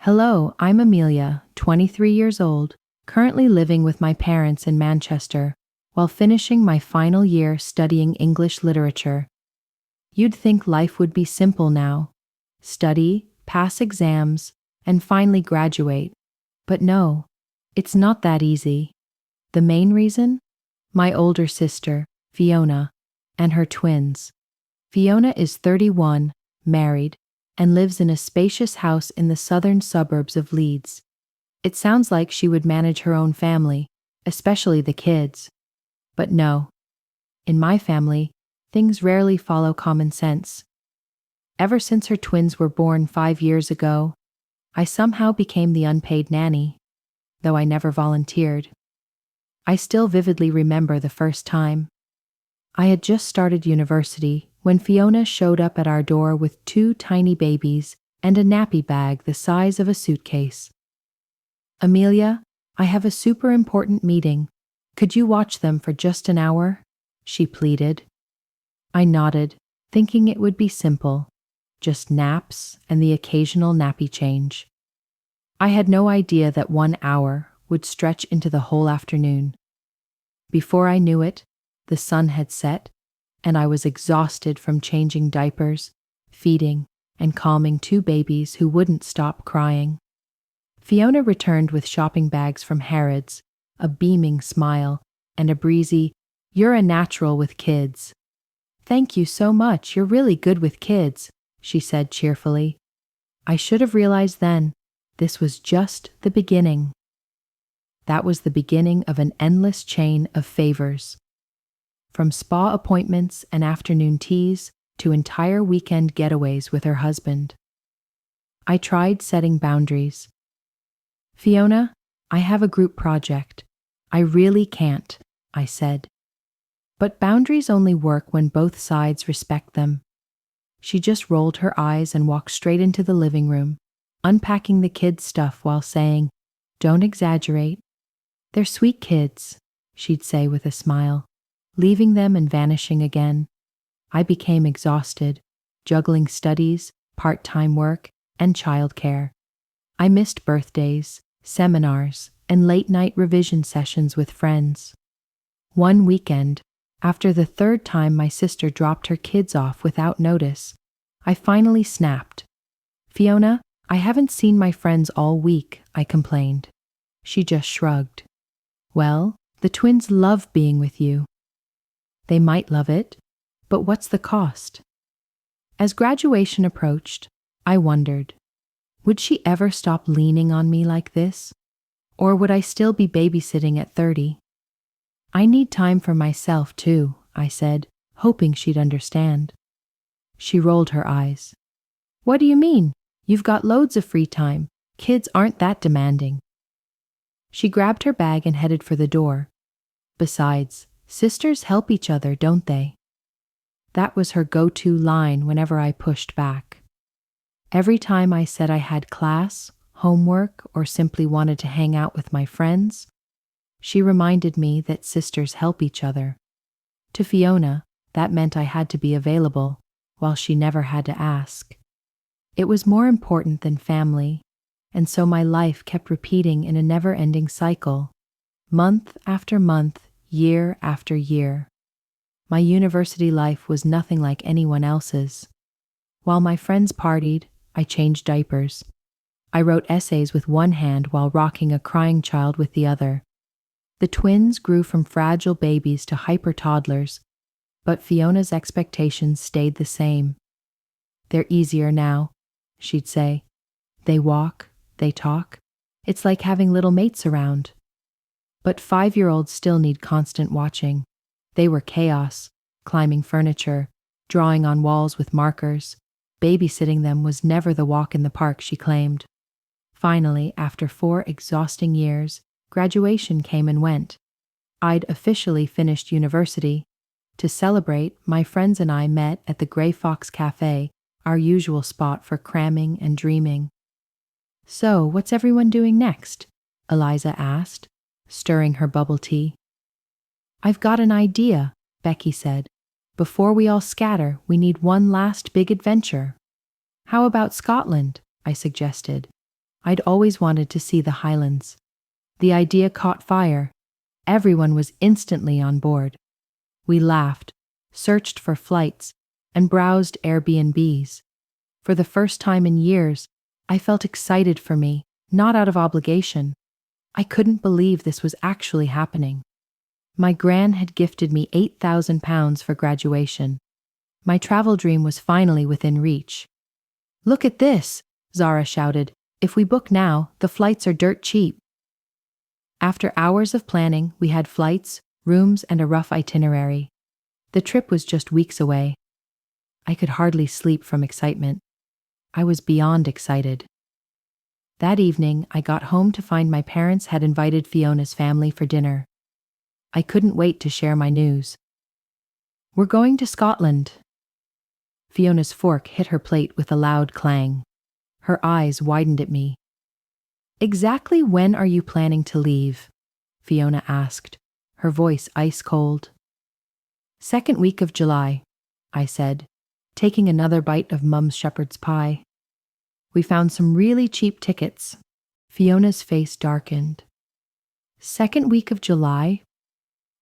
Hello, I'm Amelia, 23 years old, currently living with my parents in Manchester, while finishing my final year studying English literature. You'd think life would be simple now. Study, pass exams, and finally graduate. But no, it's not that easy. The main reason? My older sister, Fiona, and her twins. Fiona is 31, married, and lives in a spacious house in the southern suburbs of Leeds. It sounds like she would manage her own family, especially the kids. But no. In my family, things rarely follow common sense. Ever since her twins were born 5 years ago, I somehow became the unpaid nanny, though I never volunteered. I still vividly remember the first time. I had just started university when Fiona showed up at our door with 2 tiny babies and a nappy bag the size of a suitcase. "Amelia, I have a super important meeting. Could you watch them for just an hour?" she pleaded. I nodded, thinking it would be simple, just naps and the occasional nappy change. I had no idea that 1 hour would stretch into the whole afternoon. Before I knew it, the sun had set, and I was exhausted from changing diapers, feeding, and calming 2 babies who wouldn't stop crying. Fiona returned with shopping bags from Harrods, a beaming smile, and a breezy, "You're a natural with kids." "Thank you so much, you're really good with kids," she said cheerfully. I should have realized then, this was just the beginning. That was the beginning of an endless chain of favors. From spa appointments and afternoon teas to entire weekend getaways with her husband. I tried setting boundaries. "Fiona, I have a group project. I really can't," I said. But boundaries only work when both sides respect them. She just rolled her eyes and walked straight into the living room, unpacking the kids' stuff while saying, "Don't exaggerate. They're sweet kids," she'd say with a smile, leaving them and vanishing again. I became exhausted, juggling studies, part-time work, and childcare. I missed birthdays, seminars, and late-night revision sessions with friends. One weekend, after the 3rd time my sister dropped her kids off without notice, I finally snapped. "Fiona, I haven't seen my friends all week," I complained. She just shrugged. "Well, the twins love being with you." "They might love it, but what's the cost?" As graduation approached, I wondered, would she ever stop leaning on me like this? Or would I still be babysitting at 30? "I need time for myself too," I said, hoping she'd understand. She rolled her eyes. "What do you mean? You've got loads of free time. Kids aren't that demanding." She grabbed her bag and headed for the door. "Besides, sisters help each other, don't they?" That was her go-to line whenever I pushed back. Every time I said I had class, homework, or simply wanted to hang out with my friends, she reminded me that sisters help each other. To Fiona, that meant I had to be available, while she never had to ask. It was more important than family, and so my life kept repeating in a never-ending cycle, month after month, year after year. My university life was nothing like anyone else's. While my friends partied, I changed diapers. I wrote essays with one hand while rocking a crying child with the other. The twins grew from fragile babies to hyper toddlers, but Fiona's expectations stayed the same. "They're easier now," she'd say. "They walk, they talk. It's like having little mates around." But 5-year-olds still need constant watching. They were chaos, climbing furniture, drawing on walls with markers. Babysitting them was never the walk in the park, she claimed. Finally, after 4 exhausting years, graduation came and went. I'd officially finished university. To celebrate, my friends and I met at the Grey Fox Cafe, our usual spot for cramming and dreaming. "So, what's everyone doing next?" Eliza asked, stirring her bubble tea. "I've got an idea," Becky said. "Before we all scatter, we need one last big adventure." "How about Scotland?" I suggested. I'd always wanted to see the Highlands. The idea caught fire. Everyone was instantly on board. We laughed, searched for flights, and browsed Airbnbs. For the first time in years, I felt excited for me, not out of obligation. I couldn't believe this was actually happening. My gran had gifted me £8,000 for graduation. My travel dream was finally within reach. "Look at this," Zara shouted. "If we book now, the flights are dirt cheap." After hours of planning, we had flights, rooms, and a rough itinerary. The trip was just weeks away. I could hardly sleep from excitement. I was beyond excited. That evening, I got home to find my parents had invited Fiona's family for dinner. I couldn't wait to share my news. "We're going to Scotland." Fiona's fork hit her plate with a loud clang. Her eyes widened at me. "Exactly when are you planning to leave?" Fiona asked, her voice ice cold. "Second week of July," I said, taking another bite of Mum's shepherd's pie. "We found some really cheap tickets." Fiona's face darkened. "Second week of July?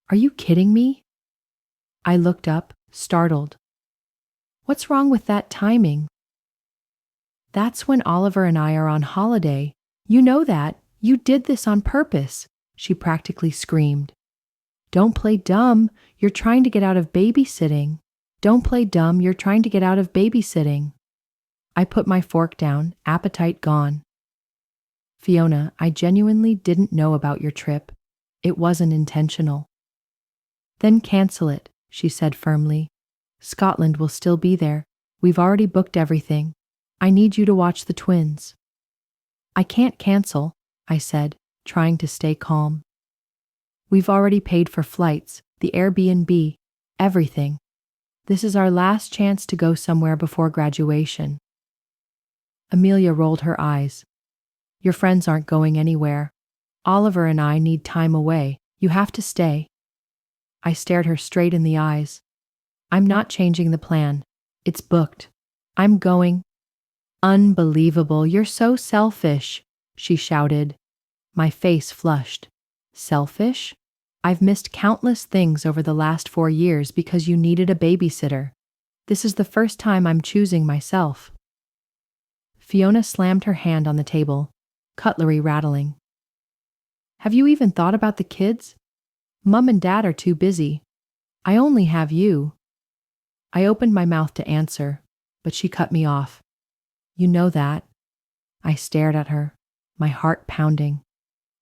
Are you kidding me?" I looked up, startled. "What's wrong with that timing?" "That's when Oliver and I are on holiday. You know that. You did this on purpose," she practically screamed. "Don't play dumb. You're trying to get out of babysitting. Don't play dumb. You're trying to get out of babysitting." I put my fork down, appetite gone. "Fiona, I genuinely didn't know about your trip. It wasn't intentional." "Then cancel it," she said firmly. "Scotland will still be there. We've already booked everything. I need you to watch the twins." "I can't cancel," I said, trying to stay calm. "We've already paid for flights, the Airbnb, everything. This is our last chance to go somewhere before graduation." Amelia rolled her eyes. "Your friends aren't going anywhere. Oliver and I need time away. You have to stay." I stared her straight in the eyes. "I'm not changing the plan. It's booked. I'm going." "Unbelievable, you're so selfish," she shouted. My face flushed. "Selfish? I've missed countless things over the last 4 years because you needed a babysitter. This is the first time I'm choosing myself." Fiona slammed her hand on the table, cutlery rattling. "Have you even thought about the kids? Mum and Dad are too busy. I only have you." I opened my mouth to answer, but she cut me off. "You know that." I stared at her, my heart pounding.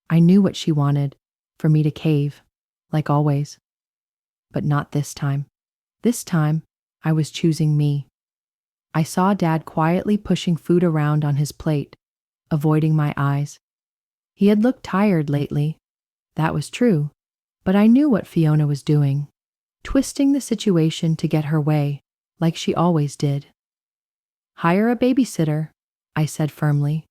I knew what she wanted, for me to cave, like always. But not this time. This time, I was choosing me. I saw Dad quietly pushing food around on his plate, avoiding my eyes. He had looked tired lately. That was true, but I knew what Fiona was doing, twisting the situation to get her way, like she always did. "Hire a babysitter," I said firmly.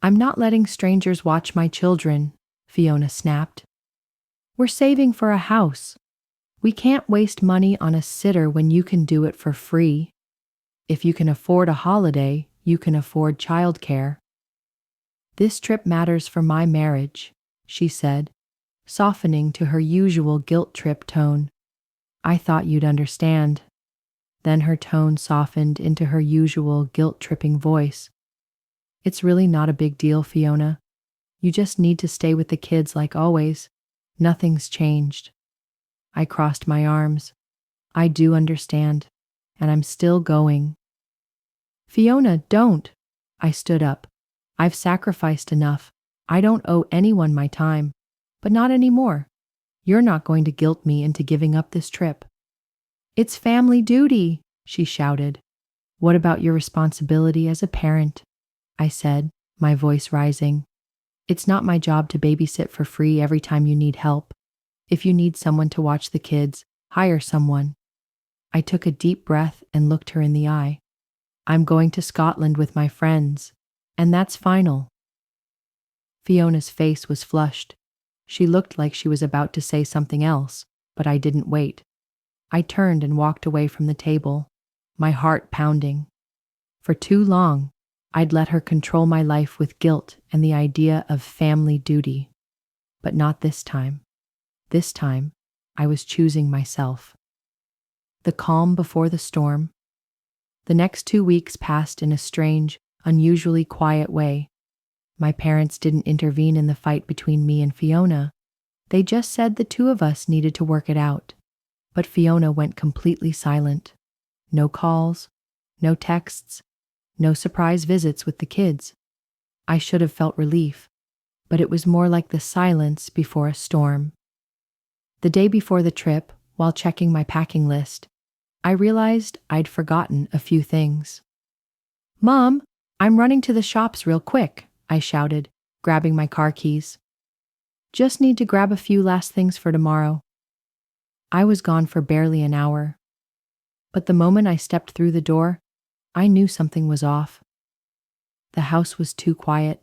"I'm not letting strangers watch my children," Fiona snapped. "We're saving for a house. We can't waste money on a sitter when you can do it for free. If you can afford a holiday, you can afford childcare." "This trip matters for my marriage," she said, softening to her usual guilt trip tone. "I thought you'd understand." Then her tone softened into her usual guilt-tripping voice. "It's really not a big deal, Fiona. You just need to stay with the kids like always. Nothing's changed." I crossed my arms. "I do understand, and I'm still going." "Fiona, don't." I stood up. "I've sacrificed enough. I don't owe anyone my time, but not anymore. You're not going to guilt me into giving up this trip." "It's family duty," she shouted. "What about your responsibility as a parent?" I said, my voice rising. "It's not my job to babysit for free every time you need help. If you need someone to watch the kids, hire someone." I took a deep breath and looked her in the eye. "I'm going to Scotland with my friends, and that's final." Fiona's face was flushed. She looked like she was about to say something else, but I didn't wait. I turned and walked away from the table, my heart pounding. For too long, I'd let her control my life with guilt and the idea of family duty. But not this time. This time, I was choosing myself. The calm before the storm. The next 2 weeks passed in a strange, unusually quiet way. My parents didn't intervene in the fight between me and Fiona. They just said the two of us needed to work it out. But Fiona went completely silent. No calls, no texts, no surprise visits with the kids. I should have felt relief, but it was more like the silence before a storm. The day before the trip, while checking my packing list, I realized I'd forgotten a few things. "Mom, I'm running to the shops real quick," I shouted, grabbing my car keys. "Just need to grab a few last things for tomorrow." I was gone for barely an hour. But the moment I stepped through the door, I knew something was off. The house was too quiet.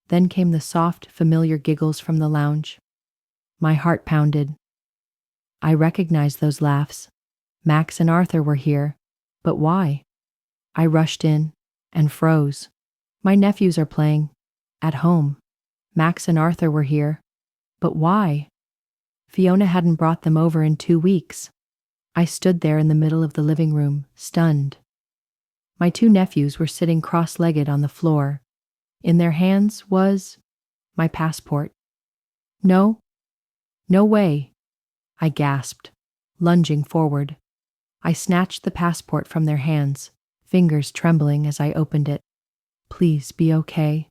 Then came the soft, familiar giggles from the lounge. My heart pounded. I recognized those laughs. Max and Arthur were here, but why? I rushed in and froze. My nephews are playing. At home. Max and Arthur were here, but why? Fiona hadn't brought them over in 2 weeks. I stood there in the middle of the living room, stunned. My 2 nephews were sitting cross-legged on the floor. In their hands was my passport. No way, I gasped, lunging forward. I snatched the passport from their hands, fingers trembling as I opened it. Please be okay,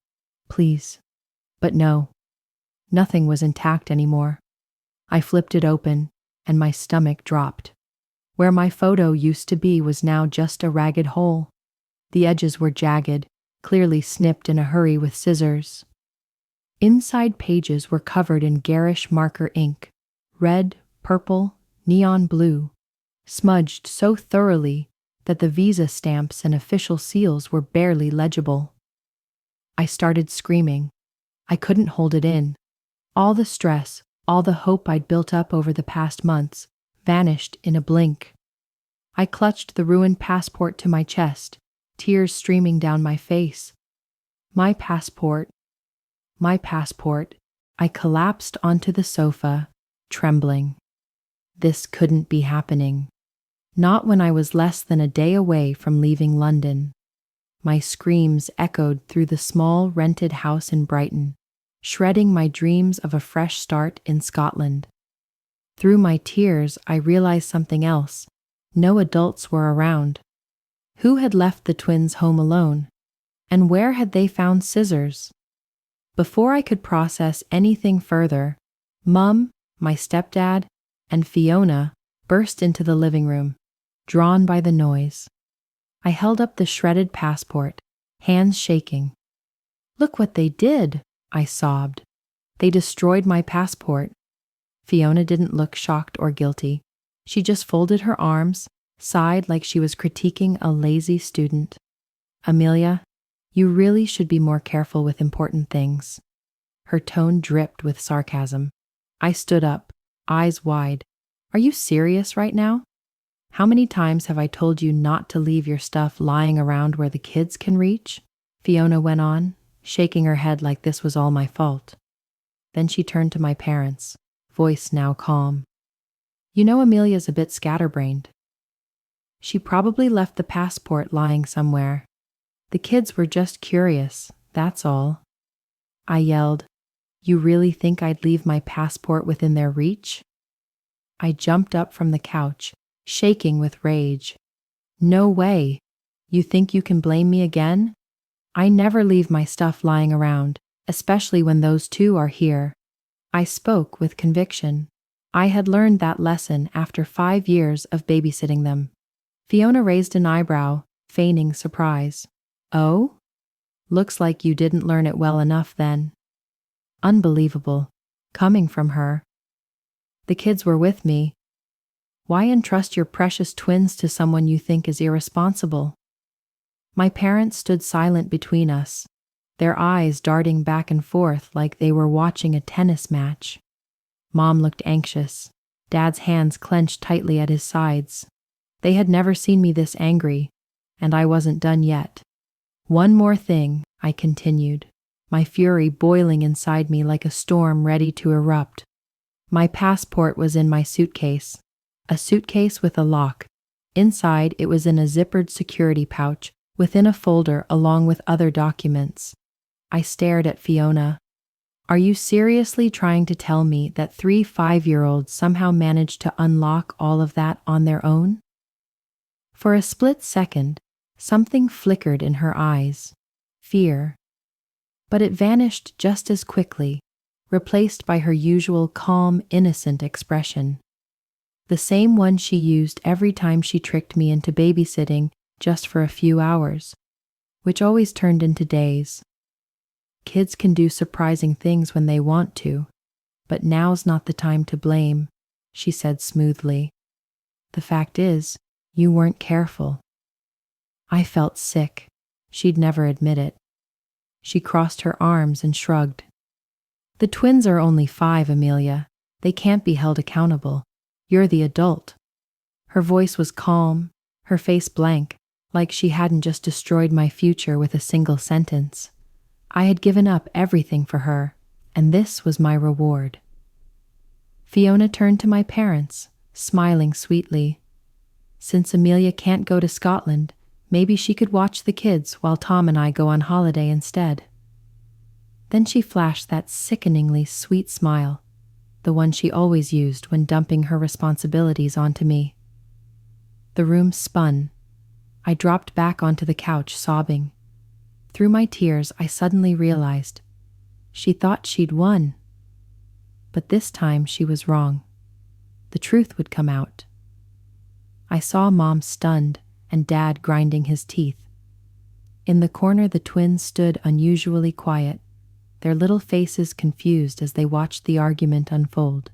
please. But no, nothing was intact anymore. I flipped it open, and my stomach dropped. Where my photo used to be was now just a ragged hole. The edges were jagged, clearly snipped in a hurry with scissors. Inside pages were covered in garish marker ink, red, purple, neon blue, smudged so thoroughly that the visa stamps and official seals were barely legible. I started screaming. I couldn't hold it in. All the stress, all the hope I'd built up over the past months, vanished in a blink. I clutched the ruined passport to my chest, tears streaming down my face. My passport. I collapsed onto the sofa, trembling. This couldn't be happening. Not when I was less than a day away from leaving London. My screams echoed through the small rented house in Brighton, shredding my dreams of a fresh start in Scotland. Through my tears, I realized something else. No adults were around. Who had left the twins home alone? And where had they found scissors? Before I could process anything further, Mum, my stepdad, and Fiona burst into the living room, drawn by the noise. I held up the shredded passport, hands shaking. "Look what they did," I sobbed. "They destroyed my passport." Fiona didn't look shocked or guilty. She just folded her arms, sighed like she was critiquing a lazy student. "Amelia, you really should be more careful with important things." Her tone dripped with sarcasm. I stood up, eyes wide. "Are you serious right now? How many times have I told you not to leave your stuff lying around where the kids can reach?" Fiona went on, shaking her head like this was all my fault. Then she turned to my parents, voice now calm. "You know Amelia's a bit scatterbrained. She probably left the passport lying somewhere. The kids were just curious, that's all." I yelled, "You really think I'd leave my passport within their reach?" I jumped up from the couch, shaking with rage. "No way. You think you can blame me again? I never leave my stuff lying around, especially when those two are here." I spoke with conviction. I had learned that lesson after 5 years of babysitting them. Fiona raised an eyebrow, feigning surprise. "Oh? Looks like you didn't learn it well enough then." Unbelievable, coming from her. "The kids were with me. Why entrust your precious twins to someone you think is irresponsible?" My parents stood silent between us, their eyes darting back and forth like they were watching a tennis match. Mom looked anxious, Dad's hands clenched tightly at his sides. They had never seen me this angry, and I wasn't done yet. One more thing, I continued, my fury boiling inside me like a storm ready to erupt. My passport was in my suitcase, a suitcase with a lock. Inside, it was in a zippered security pouch within a folder along with other documents. I stared at Fiona. Are you seriously trying to tell me that 3 5-year-olds somehow managed to unlock all of that on their own? For a split second, something flickered in her eyes. Fear. But it vanished just as quickly, replaced by her usual calm, innocent expression. The same one she used every time she tricked me into babysitting just for a few hours, which always turned into days. Kids can do surprising things when they want to, but now's not the time to blame, she said smoothly. The fact is, you weren't careful. I felt sick. She'd never admit it. She crossed her arms and shrugged. The twins are only 5, Amelia. They can't be held accountable. You're the adult. Her voice was calm, her face blank, like she hadn't just destroyed my future with a single sentence. I had given up everything for her, and this was my reward. Fiona turned to my parents, smiling sweetly. Since Amelia can't go to Scotland, maybe she could watch the kids while Tom and I go on holiday instead. Then she flashed that sickeningly sweet smile, the one she always used when dumping her responsibilities onto me. The room spun. I dropped back onto the couch, sobbing. Through my tears, I suddenly realized she thought she'd won. But this time she was wrong. The truth would come out. I saw Mom stunned and Dad grinding his teeth. In the corner, the twins stood unusually quiet, their little faces confused as they watched the argument unfold.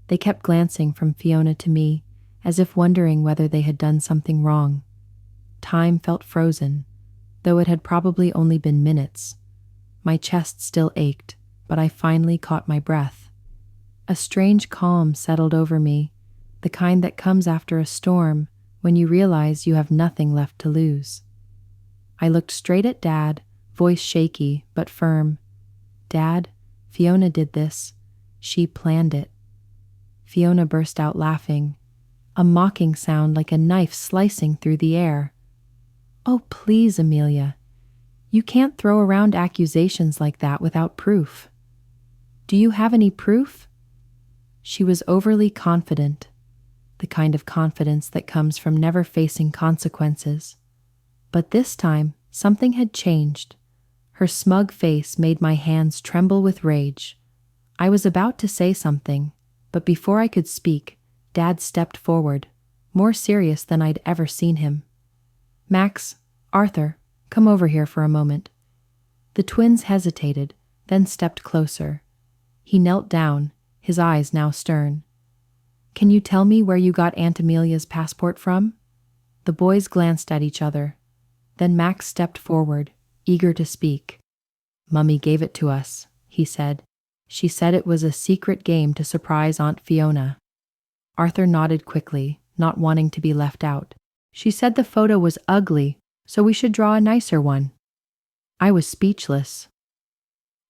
They kept glancing from Fiona to me, as if wondering whether they had done something wrong. Time felt frozen, though it had probably only been minutes. My chest still ached, but I finally caught my breath. A strange calm settled over me, the kind that comes after a storm when you realize you have nothing left to lose. I looked straight at Dad, voice shaky but firm. Dad, Fiona did this. She planned it. Fiona burst out laughing, a mocking sound like a knife slicing through the air. Oh, please, Amelia. You can't throw around accusations like that without proof. Do you have any proof? She was overly confident, the kind of confidence that comes from never facing consequences. But this time, something had changed. Her smug face made my hands tremble with rage. I was about to say something, but before I could speak, Dad stepped forward, more serious than I'd ever seen him. Max, Arthur, come over here for a moment. The twins hesitated, then stepped closer. He knelt down, his eyes now stern. Can you tell me where you got Aunt Amelia's passport from? The boys glanced at each other. Then Max stepped forward, eager to speak. Mummy gave it to us, he said. She said it was a secret game to surprise Aunt Fiona. Arthur nodded quickly, not wanting to be left out. She said the photo was ugly, so we should draw a nicer one. I was speechless.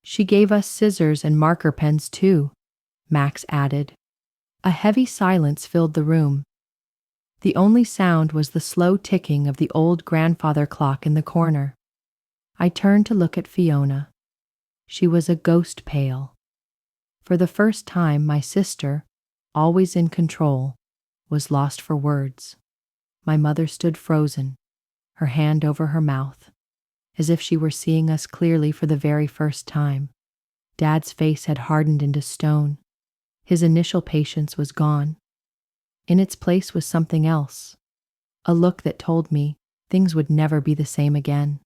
She gave us scissors and marker pens too, Max added. A heavy silence filled the room. The only sound was the slow ticking of the old grandfather clock in the corner. I turned to look at Fiona. She was a ghost pale. For the first time, my sister, always in control, was lost for words. My mother stood frozen, her hand over her mouth, as if she were seeing us clearly for the very first time. Dad's face had hardened into stone. His initial patience was gone. In its place was something else, a look that told me things would never be the same again.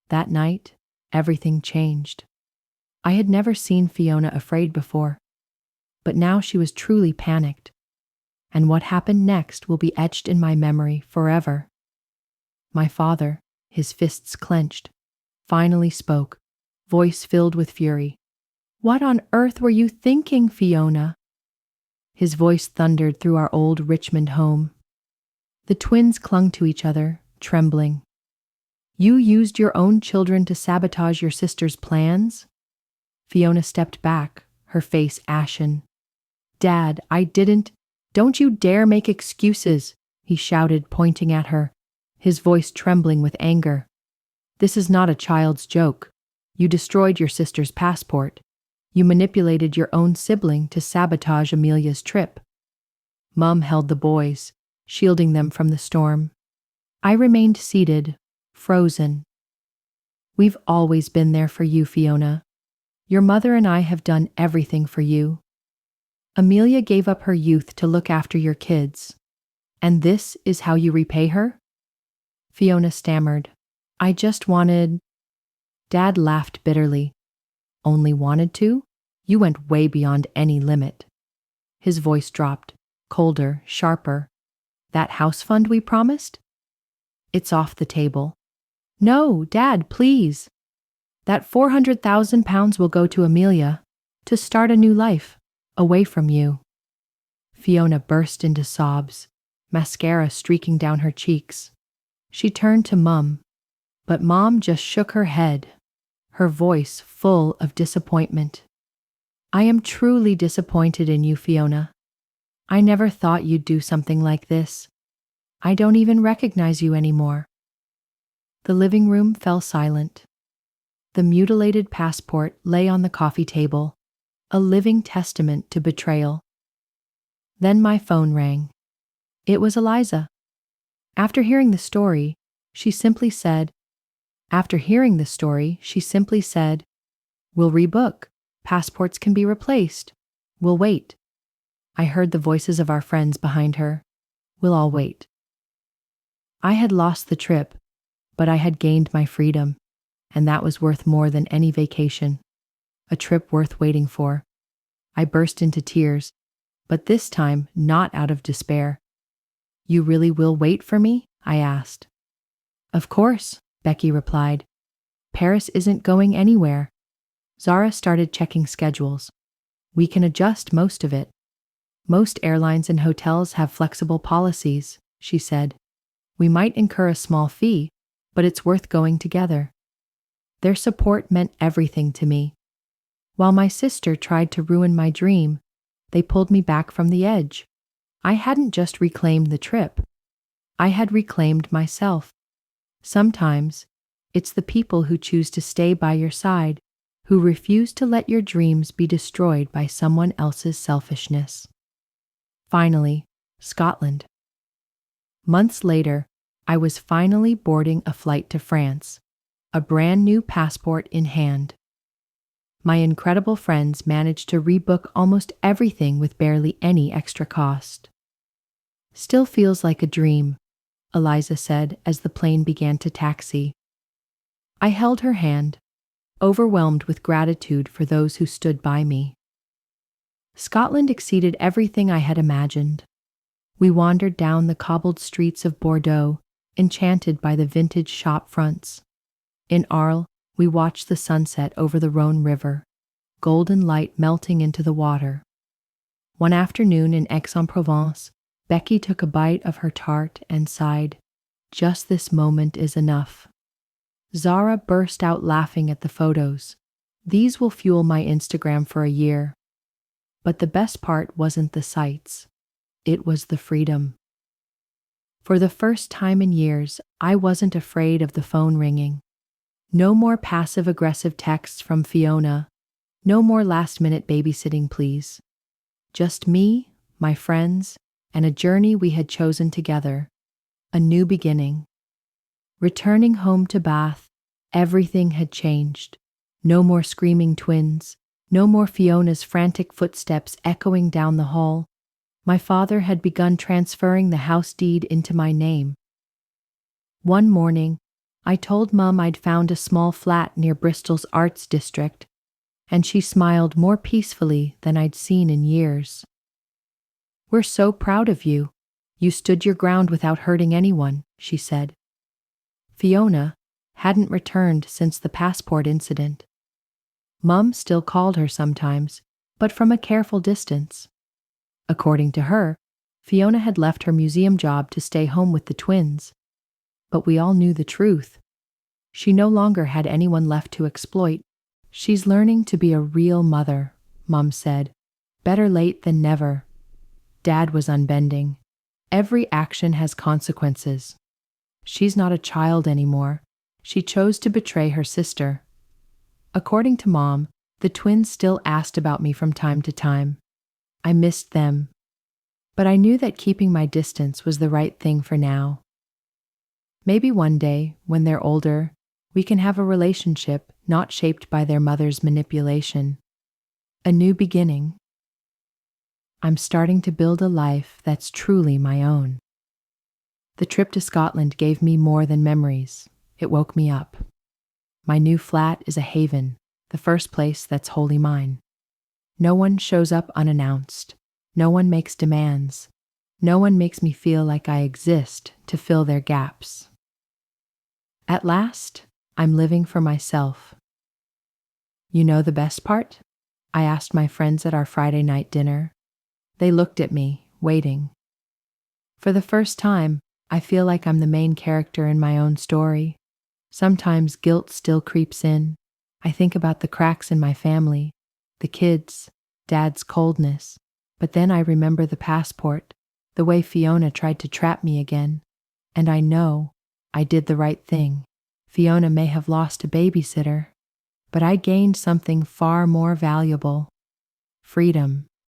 That night, everything changed. I had never seen Fiona afraid before, but now she was truly panicked, and what happened next will be etched in my memory forever. My father, his fists clenched, finally spoke, voice filled with fury. What on earth were you thinking, Fiona? His voice thundered through our old Richmond home. The twins clung to each other, trembling. You used your own children to sabotage your sister's plans? Fiona stepped back, her face ashen. Dad, I didn't. Don't you dare make excuses, he shouted, pointing at her, his voice trembling with anger. This is not a child's joke. You destroyed your sister's passport. You manipulated your own sibling to sabotage Amelia's trip. Mum held the boys, shielding them from the storm. I remained seated, frozen. We've always been there for you, Fiona. Your mother and I have done everything for you. Amelia gave up her youth to look after your kids. And this is how you repay her? Fiona stammered. I just wanted... Dad laughed bitterly. Only wanted to? You went way beyond any limit. His voice dropped, colder, sharper. That house fund we promised? It's off the table. No, Dad, please. That £400,000 will go to Amelia, to start a new life, away from you. Fiona burst into sobs, mascara streaking down her cheeks. She turned to Mum, but Mom just shook her head, her voice full of disappointment. I am truly disappointed in you, Fiona. I never thought you'd do something like this. I don't even recognize you anymore. The living room fell silent. The mutilated passport lay on the coffee table, a living testament to betrayal. Then my phone rang. It was Eliza. After hearing the story, she simply said, We'll rebook. Passports can be replaced. We'll wait. I heard the voices of our friends behind her. We'll all wait. I had lost the trip, but I had gained my freedom, and that was worth more than any vacation. A trip worth waiting for. I burst into tears, but this time not out of despair. You really will wait for me? I asked. Of course, Becky replied. Paris isn't going anywhere. Zara started checking schedules. We can adjust most of it. Most airlines and hotels have flexible policies, she said. We might incur a small fee, but it's worth going together. Their support meant everything to me. While my sister tried to ruin my dream, they pulled me back from the edge. I hadn't just reclaimed the trip. I had reclaimed myself. Sometimes, it's the people who choose to stay by your side, who refuse to let your dreams be destroyed by someone else's selfishness. Finally, Scotland. Months later, I was finally boarding a flight to France, a brand new passport in hand. My incredible friends managed to rebook almost everything with barely any extra cost. Still feels like a dream, Eliza said as the plane began to taxi. I held her hand, overwhelmed with gratitude for those who stood by me. Scotland exceeded everything I had imagined. We wandered down the cobbled streets of Bordeaux, enchanted by the vintage shop fronts. In Arles, we watched the sunset over the Rhône River, golden light melting into the water. One afternoon in Aix-en-Provence, Becky took a bite of her tart and sighed, "Just this moment is enough." Zara burst out laughing at the photos. These will fuel my Instagram for a year. But the best part wasn't the sights. It was the freedom. For the first time in years, I wasn't afraid of the phone ringing. No more passive-aggressive texts from Fiona. No more last-minute babysitting please. Just me, my friends, and a journey we had chosen together. A new beginning. Returning home to Bath, everything had changed. No more screaming twins. No more Fiona's frantic footsteps echoing down the hall. My father had begun transferring the house deed into my name. One morning, I told Mum I'd found a small flat near Bristol's Arts District, and she smiled more peacefully than I'd seen in years. "We're so proud of you. You stood your ground without hurting anyone," she said. Fiona hadn't returned since the passport incident. Mum still called her sometimes, but from a careful distance. According to her, Fiona had left her museum job to stay home with the twins. But we all knew the truth. She no longer had anyone left to exploit. She's learning to be a real mother, Mom said. Better late than never. Dad was unbending. Every action has consequences. She's not a child anymore. She chose to betray her sister. According to Mom, the twins still asked about me from time to time. I missed them. But I knew that keeping my distance was the right thing for now. Maybe one day, when they're older, we can have a relationship not shaped by their mother's manipulation. A new beginning. I'm starting to build a life that's truly my own. The trip to Scotland gave me more than memories. It woke me up. My new flat is a haven, the first place that's wholly mine. No one shows up unannounced. No one makes demands. No one makes me feel like I exist to fill their gaps. At last, I'm living for myself. You know the best part? I asked my friends at our Friday night dinner. They looked at me, waiting. For the first time, I feel like I'm the main character in my own story. Sometimes guilt still creeps in. I think about the cracks in my family, the kids, Dad's coldness. But then I remember the passport, the way Fiona tried to trap me again. And I know I did the right thing. Fiona may have lost a babysitter, but I gained something far more valuable: freedom.